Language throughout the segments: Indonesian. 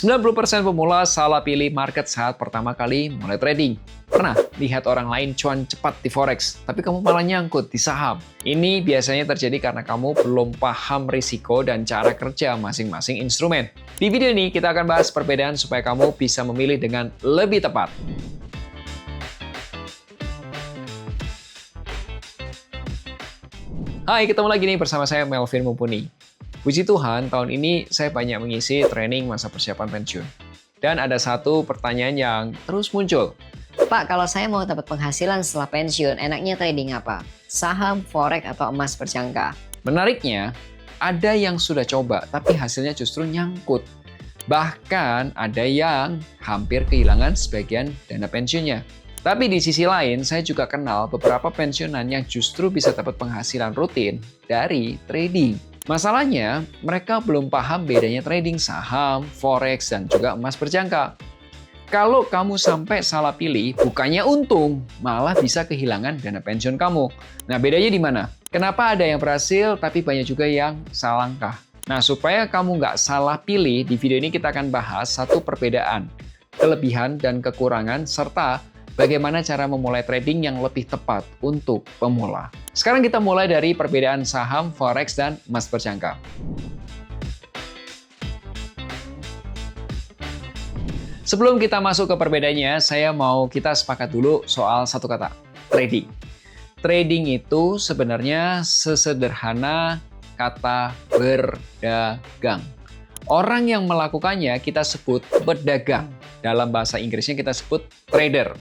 90% pemula salah pilih market saat pertama kali mulai trading. Pernah lihat orang lain cuan cepat di forex, tapi kamu malah nyangkut di saham. Ini biasanya terjadi karena kamu belum paham risiko dan cara kerja masing-masing instrumen. Di video ini kita akan bahas perbedaan supaya kamu bisa memilih dengan lebih tepat. Hai, ketemu lagi nih bersama saya Melvin Mumpuni. Puji Tuhan, tahun ini saya banyak mengisi training masa persiapan pensiun. Dan ada satu pertanyaan yang terus muncul. Pak, kalau saya mau dapat penghasilan setelah pensiun, enaknya trading apa? Saham, forex, atau emas berjangka? Menariknya, ada yang sudah coba tapi hasilnya justru nyangkut. Bahkan ada yang hampir kehilangan sebagian dana pensiunnya. Tapi di sisi lain, saya juga kenal beberapa pensiunan yang justru bisa dapat penghasilan rutin dari trading. Masalahnya, mereka belum paham bedanya trading saham, forex, dan juga emas berjangka. Kalau kamu sampai salah pilih, bukannya untung, malah bisa kehilangan dana pensiun kamu. Nah, bedanya di mana? Kenapa ada yang berhasil, tapi banyak juga yang salah langkah? Nah, supaya kamu nggak salah pilih, di video ini kita akan bahas satu perbedaan, kelebihan dan kekurangan, serta bagaimana cara memulai trading yang lebih tepat untuk pemula. Sekarang kita mulai dari perbedaan saham, forex, dan emas berjangka. Sebelum kita masuk ke perbedaannya, saya mau kita sepakat dulu soal satu kata, trading. Trading itu sebenarnya sesederhana kata berdagang. Orang yang melakukannya kita sebut pedagang. Dalam bahasa Inggrisnya kita sebut trader.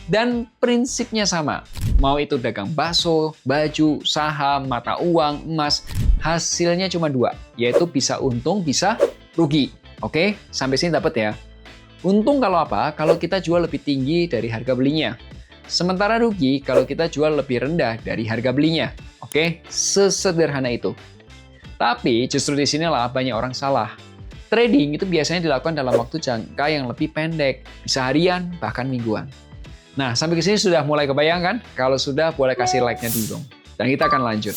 Dan prinsipnya sama, mau itu dagang bakso, baju, saham, mata uang, emas, hasilnya cuma dua, yaitu bisa untung, bisa rugi. Oke, sampai sini dapat ya. Untung kalau apa? Kalau kita jual lebih tinggi dari harga belinya. Sementara rugi kalau kita jual lebih rendah dari harga belinya. Oke, sesederhana itu. Tapi justru di sinilah banyak orang salah. Trading itu biasanya dilakukan dalam waktu jangka yang lebih pendek, bisa harian, bahkan mingguan. Nah, sampai ke sini sudah mulai kebayang kan? Kalau sudah, boleh kasih like-nya dulu dong. Dan kita akan lanjut.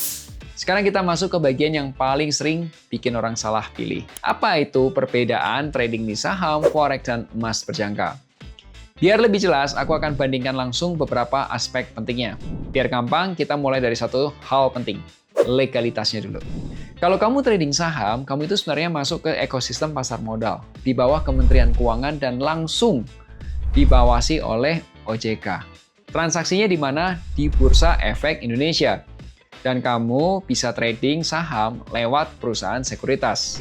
Sekarang kita masuk ke bagian yang paling sering bikin orang salah pilih. Apa itu perbedaan trading di saham, forex, dan emas berjangka? Biar lebih jelas, aku akan bandingkan langsung beberapa aspek pentingnya. Biar gampang, kita mulai dari satu hal penting, legalitasnya dulu. Kalau kamu trading saham, kamu itu sebenarnya masuk ke ekosistem pasar modal, di bawah Kementerian Keuangan dan langsung dibawasi oleh OJK. Transaksinya di mana? Di Bursa Efek Indonesia. Dan kamu bisa trading saham lewat perusahaan sekuritas.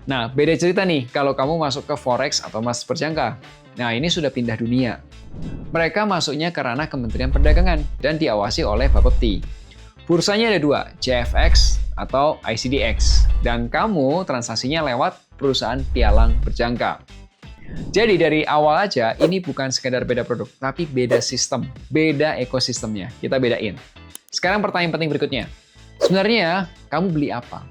Nah, beda cerita nih kalau kamu masuk ke forex atau emas berjangka. Nah, ini sudah pindah dunia. Mereka masuknya ke ranah Kementerian Perdagangan dan diawasi oleh Bapepti. Bursanya ada dua, JFX atau ICDX. Dan kamu transaksinya lewat perusahaan pialang berjangka. Jadi dari awal aja, ini bukan sekedar beda produk, tapi beda sistem, beda ekosistemnya. Kita bedain. Sekarang pertanyaan penting berikutnya. Sebenarnya, kamu beli apa?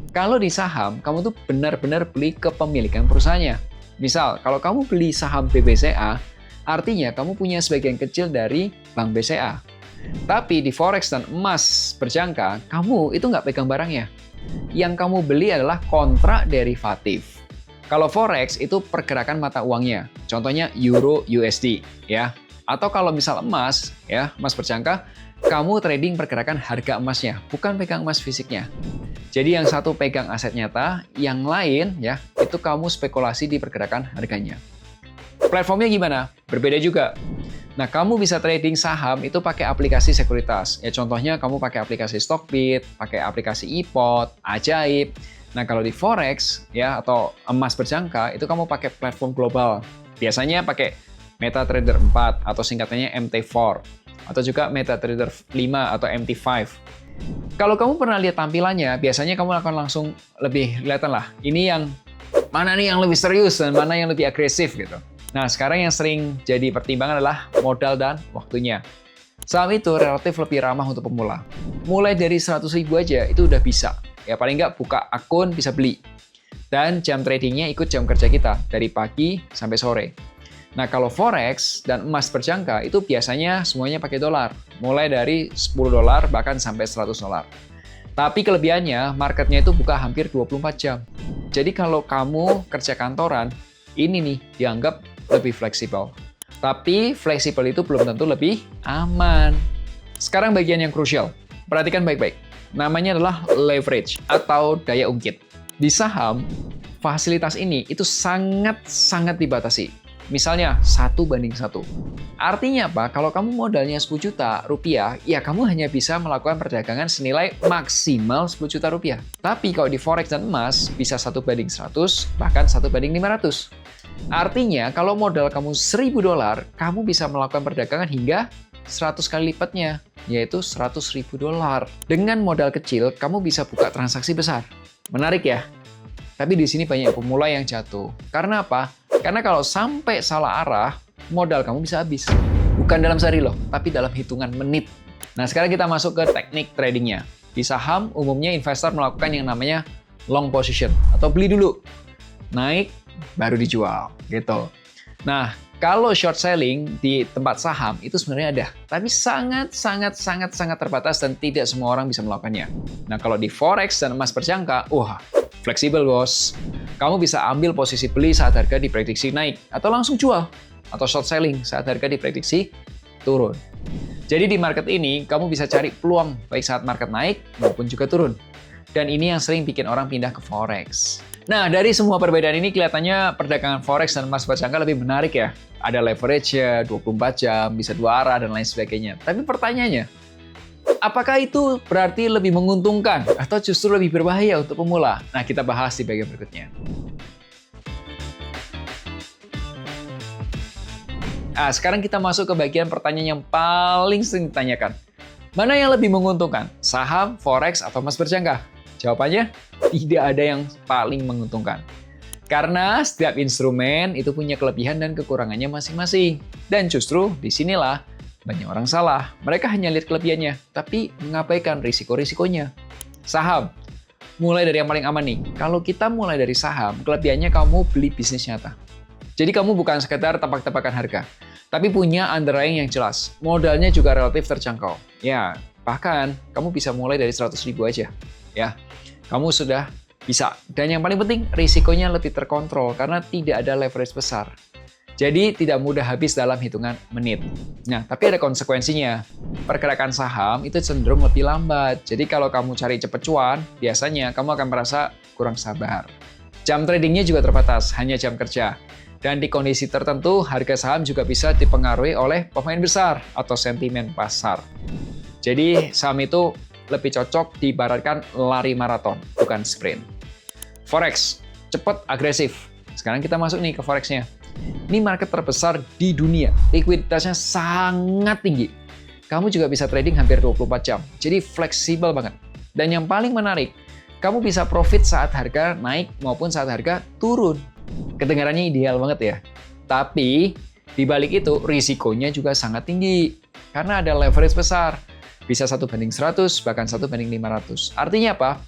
Kalau di saham, kamu tuh benar-benar beli kepemilikan perusahaannya. Misal, kalau kamu beli saham BBCA, artinya kamu punya sebagian kecil dari Bank BCA. Tapi di forex dan emas berjangka, kamu itu nggak pegang barangnya. Yang kamu beli adalah kontrak derivatif. Kalau forex itu pergerakan mata uangnya, contohnya euro USD ya. Atau kalau misal emas ya, emas berjangka, kamu trading pergerakan harga emasnya, bukan pegang emas fisiknya. Jadi yang satu pegang aset nyata, yang lain ya, itu kamu spekulasi di pergerakan harganya. Platformnya gimana? Berbeda juga. Nah, kamu bisa trading saham itu pakai aplikasi sekuritas. Ya contohnya kamu pakai aplikasi Stockbit, pakai aplikasi iPod, Ajaib. Nah, kalau di forex ya atau emas berjangka itu kamu pakai platform global. Biasanya pakai MetaTrader 4 atau singkatannya MT4 atau juga MetaTrader 5 atau MT5. Kalau kamu pernah lihat tampilannya, biasanya kamu akan langsung lebih kelihatan lah. Ini yang mana nih yang lebih serius dan mana yang lebih agresif gitu. Nah, sekarang yang sering jadi pertimbangan adalah modal dan waktunya. Saham itu relatif lebih ramah untuk pemula. Mulai dari 100.000 aja itu udah bisa. Ya paling nggak buka akun bisa beli. Dan jam tradingnya ikut jam kerja kita, dari pagi sampai sore. Nah, kalau forex dan emas berjangka itu biasanya semuanya pakai dolar. Mulai dari $10 bahkan sampai $100. Tapi kelebihannya, marketnya itu buka hampir 24 jam. Jadi kalau kamu kerja kantoran, Ini nih dianggap lebih fleksibel. Tapi fleksibel itu belum tentu lebih aman. Sekarang bagian yang krusial. Perhatikan baik-baik. Namanya adalah leverage atau daya ungkit. Di saham, fasilitas ini itu sangat-sangat dibatasi. Misalnya 1:1. Artinya apa? Kalau kamu modalnya 10 juta rupiah, ya kamu hanya bisa melakukan perdagangan senilai maksimal 10 juta rupiah. Tapi kalau di forex dan emas, bisa 1:100, bahkan 1:500. Artinya, kalau modal kamu $1.000, kamu bisa melakukan perdagangan hingga 100 kali lipatnya, yaitu $100.000. Dengan modal kecil, kamu bisa buka transaksi besar. Menarik ya? Tapi di sini banyak pemula yang jatuh. Karena apa? Karena kalau sampai salah arah, modal kamu bisa habis. Bukan dalam sehari loh, tapi dalam hitungan menit. Nah, sekarang kita masuk ke teknik tradingnya. Di saham, umumnya investor melakukan yang namanya long position, atau beli dulu. Naik, baru dijual, gitu. Nah, kalau short selling di tempat saham itu sebenarnya ada, tapi sangat terbatas dan tidak semua orang bisa melakukannya. Nah, kalau di forex dan emas berjangka, wah, fleksibel bos. Kamu bisa ambil posisi beli saat harga diprediksi naik, atau langsung jual, atau short selling saat harga diprediksi turun. Jadi di market ini, kamu bisa cari peluang baik saat market naik maupun juga turun. Dan ini yang sering bikin orang pindah ke forex. Nah, dari semua perbedaan ini kelihatannya perdagangan forex dan emas berjangka lebih menarik ya. Ada leverage-nya, 24 jam, bisa 2 arah, dan lain sebagainya. Tapi pertanyaannya, apakah itu berarti lebih menguntungkan atau justru lebih berbahaya untuk pemula? Nah, kita bahas di bagian berikutnya. Nah, sekarang kita masuk ke bagian pertanyaan yang paling sering ditanyakan. Mana yang lebih menguntungkan? Saham, forex, atau emas berjangka? Jawabannya, tidak ada yang paling menguntungkan. Karena setiap instrumen itu punya kelebihan dan kekurangannya masing-masing. Dan justru disinilah banyak orang salah. Mereka hanya lihat kelebihannya, tapi mengabaikan risiko-risikonya. Saham, mulai dari yang paling aman nih. Kalau kita mulai dari saham, kelebihannya kamu beli bisnis nyata. Jadi kamu bukan sekedar tebak-tebakan harga, tapi punya underlying yang jelas. Modalnya juga relatif terjangkau. Ya, bahkan kamu bisa mulai dari 100.000 aja. Ya, kamu sudah bisa. Dan yang paling penting, risikonya lebih terkontrol karena tidak ada leverage besar. Jadi tidak mudah habis dalam hitungan menit. Nah, tapi ada konsekuensinya. Pergerakan saham itu cenderung lebih lambat. Jadi kalau kamu cari cepet cuan, biasanya kamu akan merasa kurang sabar. Jam tradingnya juga terbatas, hanya jam kerja. Dan di kondisi tertentu, harga saham juga bisa dipengaruhi oleh pemain besar atau sentimen pasar. Jadi saham itu lebih cocok diibaratkan lari maraton, bukan sprint. Forex, cepat, agresif. Sekarang kita masuk nih ke forex-nya. Ini market terbesar di dunia, likuiditasnya sangat tinggi. Kamu juga bisa trading hampir 24 jam, jadi fleksibel banget. Dan yang paling menarik, kamu bisa profit saat harga naik maupun saat harga turun. Kedengarannya ideal banget ya. Tapi, di balik itu, risikonya juga sangat tinggi. Karena ada leverage besar. Bisa 1:100, bahkan 1:500. Artinya apa?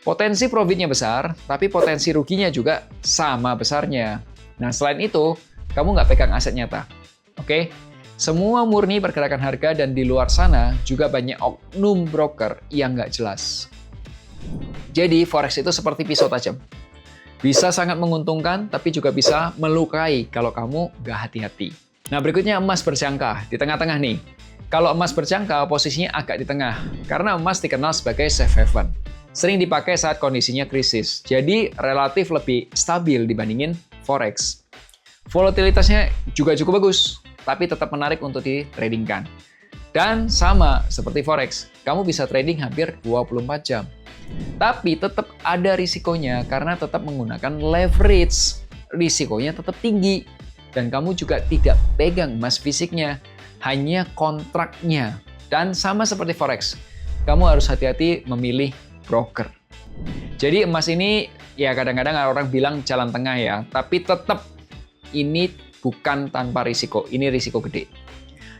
Potensi profitnya besar, tapi potensi ruginya juga sama besarnya. Nah, selain itu, kamu nggak pegang aset nyata. Oke? Semua murni pergerakan harga dan di luar sana juga banyak oknum broker yang nggak jelas. Jadi, forex itu seperti pisau tajam. Bisa sangat menguntungkan, tapi juga bisa melukai kalau kamu nggak hati-hati. Nah, berikutnya emas berjangka. Di tengah-tengah nih. Kalau emas berjangka, posisinya agak di tengah. Karena emas dikenal sebagai safe haven. Sering dipakai saat kondisinya krisis. Jadi, relatif lebih stabil dibandingin forex. Volatilitasnya juga cukup bagus, tapi tetap menarik untuk ditradingkan. Dan sama seperti forex, kamu bisa trading hampir 24 jam. Tapi tetap ada risikonya karena tetap menggunakan leverage. Risikonya tetap tinggi. Dan kamu juga tidak pegang emas fisiknya, hanya kontraknya. Dan sama seperti forex, kamu harus hati-hati memilih broker. Jadi emas ini ya kadang-kadang orang bilang jalan tengah ya, tapi tetap ini bukan tanpa risiko, ini risiko gede.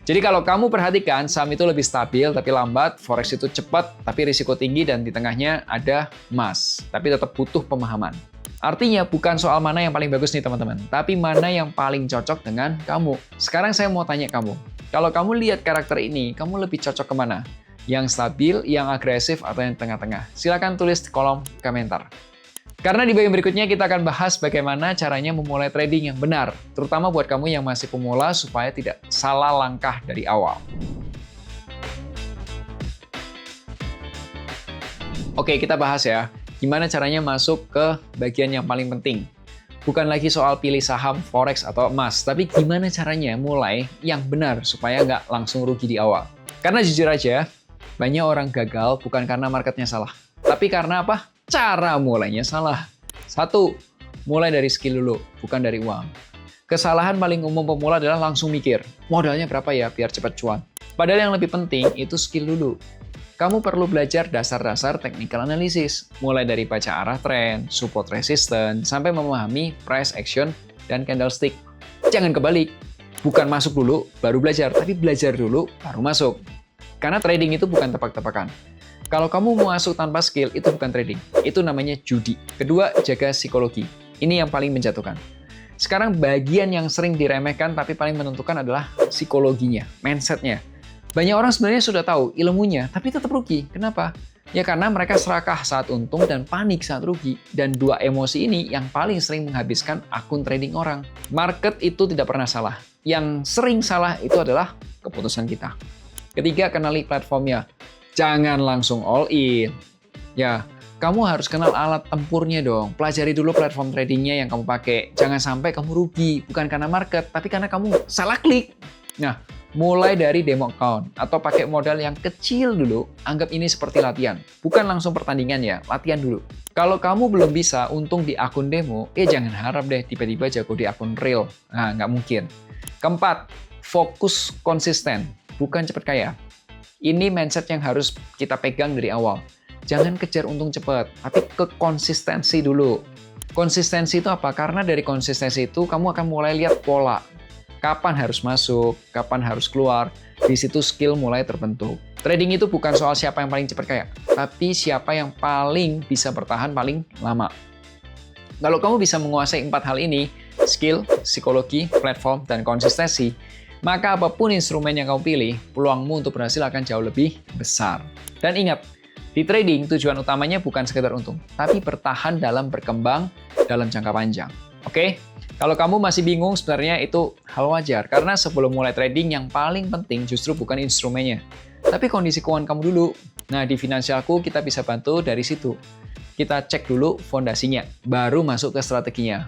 Jadi kalau kamu perhatikan, saham itu lebih stabil tapi lambat, forex itu cepat tapi risiko tinggi, dan di tengahnya ada emas, tapi tetap butuh pemahaman. Artinya bukan soal mana yang paling bagus nih teman-teman, tapi mana yang paling cocok dengan kamu. Sekarang saya mau tanya kamu, kalau kamu lihat karakter ini, kamu lebih cocok kemana? Yang stabil, yang agresif, atau yang tengah-tengah? Silakan tulis di kolom komentar. Karena di bagian berikutnya kita akan bahas bagaimana caranya memulai trading yang benar, terutama buat kamu yang masih pemula supaya tidak salah langkah dari awal. Oke, kita bahas ya, gimana caranya masuk ke bagian yang paling penting. Bukan lagi soal pilih saham, forex, atau emas, tapi gimana caranya mulai yang benar supaya nggak langsung rugi di awal. Karena jujur aja, banyak orang gagal bukan karena marketnya salah, tapi karena apa? Cara mulainya salah. 1. Mulai dari skill dulu, bukan dari uang. Kesalahan paling umum pemula adalah langsung mikir, modalnya berapa ya biar cepat cuan. Padahal yang lebih penting itu skill dulu. Kamu perlu belajar dasar-dasar technical analysis, mulai dari baca arah tren, support resistance, sampai memahami price action dan candlestick. Jangan kebalik, bukan masuk dulu baru belajar, tapi belajar dulu baru masuk. Karena trading itu bukan tebak-tebakan. Kalau kamu mau masuk tanpa skill, itu bukan trading. Itu namanya judi. Kedua, jaga psikologi. Ini yang paling menjatuhkan. Sekarang bagian yang sering diremehkan tapi paling menentukan adalah psikologinya, mindsetnya. Banyak orang sebenarnya sudah tahu ilmunya, tapi tetap rugi. Kenapa? Ya karena mereka serakah saat untung dan panik saat rugi. Dan dua emosi ini yang paling sering menghabiskan akun trading orang. Market itu tidak pernah salah. Yang sering salah itu adalah keputusan kita. Ketiga, kenali platformnya. Jangan langsung all in. Ya, kamu harus kenal alat tempurnya dong. Pelajari dulu platform tradingnya yang kamu pakai. Jangan sampai kamu rugi, bukan karena market, tapi karena kamu salah klik. Nah, mulai dari demo account atau pakai modal yang kecil dulu, anggap ini seperti latihan. Bukan langsung pertandingan ya, latihan dulu. Kalau kamu belum bisa untung di akun demo, jangan harap deh tiba-tiba jago di akun real. Nah, nggak mungkin. Keempat, fokus konsisten, bukan cepat kaya. Ini mindset yang harus kita pegang dari awal. Jangan kejar untung cepat, tapi ke konsistensi dulu. Konsistensi itu apa? Karena dari konsistensi itu kamu akan mulai lihat pola. Kapan harus masuk, kapan harus keluar. Di situ skill mulai terbentuk. Trading itu bukan soal siapa yang paling cepat kaya, tapi siapa yang paling bisa bertahan paling lama. Kalau kamu bisa menguasai 4 hal ini, skill, psikologi, platform, dan konsistensi, maka apapun instrumen yang kamu pilih, peluangmu untuk berhasil akan jauh lebih besar. Dan ingat, di trading tujuan utamanya bukan sekedar untung, tapi bertahan dalam berkembang dalam jangka panjang. Oke? Kalau kamu masih bingung, sebenarnya itu hal wajar. Karena sebelum mulai trading, yang paling penting justru bukan instrumennya, tapi kondisi keuangan kamu dulu. Nah, di Finansialku kita bisa bantu dari situ. Kita cek dulu fondasinya, baru masuk ke strateginya.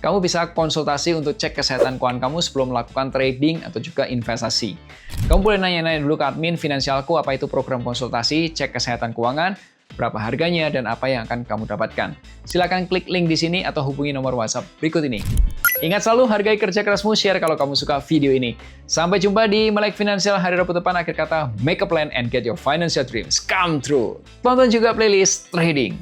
Kamu bisa konsultasi untuk cek kesehatan keuangan kamu sebelum melakukan trading atau juga investasi. Kamu boleh nanya-nanya dulu ke admin Finansialku apa itu program konsultasi, cek kesehatan keuangan, berapa harganya, dan apa yang akan kamu dapatkan. Silakan klik link di sini atau hubungi nomor WhatsApp berikut ini. Ingat selalu hargai kerja kerasmu, share kalau kamu suka video ini. Sampai jumpa di Melek Finansial hari Rabu depan. Akhir kata, make a plan and get your financial dreams come true. Tonton juga playlist trading.